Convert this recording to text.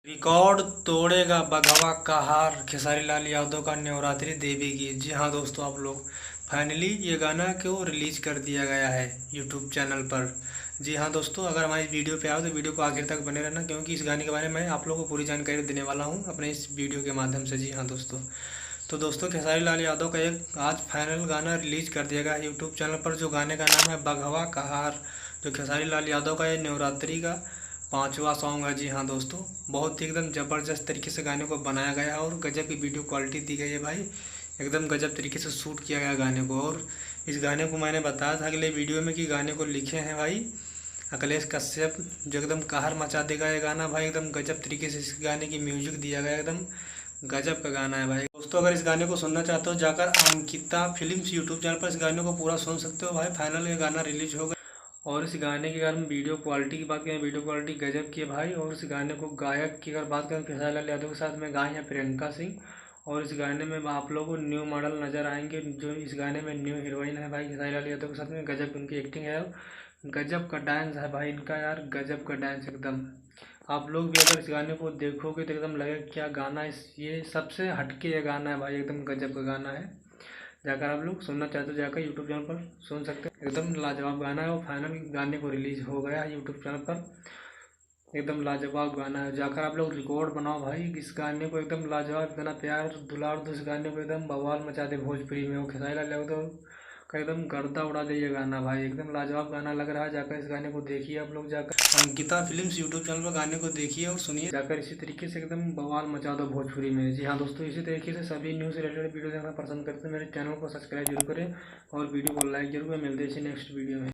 Record तोड़ेगा बघवा का हार, खेसारी लाल यादव का नवरात्रि देवी की। जी हाँ दोस्तों, आप लोग फाइनली ये गाना क्यों रिलीज कर दिया गया है यूट्यूब चैनल पर। जी हाँ दोस्तों, अगर हमारी वीडियो पे आओ तो वीडियो को आखिर तक बने रहना, क्योंकि इस गाने के बारे में आप लोगों को पूरी जानकारी देने वाला हूँ अपने इस वीडियो के माध्यम से। जी हाँ दोस्तों, तो दोस्तों खेसारी लाल यादव का एक आज फाइनल गाना रिलीज कर दिया गया यूट्यूब चैनल पर, जो गाने का नाम है बघवा का हार, जो खेसारी लाल यादव का ये नवरात्रि का 5वां सॉन्ग है। जी हाँ दोस्तों, बहुत ही एकदम ज़बरदस्त तरीके से गाने को बनाया गया है और गजब की वीडियो क्वालिटी दी गई है भाई। एकदम गजब तरीके से शूट किया गया गाने को। और इस गाने को मैंने बताया था अगले वीडियो में कि गाने को लिखे हैं भाई अखिलेश कश्यप, जो एकदम कहर मचा देगा ये गाना भाई। एकदम गजब तरीके से इस गाने की म्यूजिक दिया गया, एकदम गजब का गाना है भाई। दोस्तों अगर इस गाने को सुनना चाहते हो जाकर अंकिता फिल्म्स यूट्यूब चैनल पर इस गाने को पूरा सुन सकते हो भाई। फाइनल ये गाना रिलीज होगा। और इस गाने की अगर हम वीडियो क्वालिटी की बात करें, वीडियो क्वालिटी गजब की है भाई। और इस गाने को गायक की अगर बात करें, खेसारी लाल यादव के साथ में गाई हैं प्रियंका सिंह। और इस गाने में आप लोगों को न्यू मॉडल नज़र आएंगे, जो इस गाने में न्यू हीरोइन है भाई खेसारी लाल यादव के साथ में। गजब उनकी एक्टिंग है, गजब का डांस है भाई इनका यार, गजब का डांस एकदम। आप लोग भी अगर इस गाने को देखोगे तो एकदम लगेगा क्या गाना, इस ये सबसे हटके ये गाना है भाई, एकदम गजब का गाना है। जाकर आप लोग सुनना चाहते हो जाकर यूट्यूब चैनल पर सुन सकते हो। एकदम लाजवाब गाना है और फाइनल गाने को रिलीज हो गया है यूट्यूब चैनल पर। एकदम लाजवाब गाना है, जाकर आप लोग रिकॉर्ड बनाओ भाई इस गाने को। एकदम लाजवाब, इतना प्यार दुलार दो इस गाने को, एकदम बवाल मचा दे भोजपुरी में। वो खेसारी लाल यादव का एकदम गर्दा उड़ा दे ये गाना भाई, एकदम लाजवाब गाना लग रहा है। जाकर इस गाने को देखिए आप लोग, जाकर अंकिता फिल्म्स यूट्यूब चैनल पर गाने को देखिए और सुनिए जाकर। इसी तरीके से एकदम बवाल मचा दो भोजपुरी में। जी हाँ दोस्तों, इसी तरीके से सभी न्यूज़ से रिलेटेड वीडियो देखना पसंद करते हैं मेरे चैनल को सब्सक्राइब जरूर करें और वीडियो को लाइक जरूर करें। मिलते हैं नेक्स्ट वीडियो में।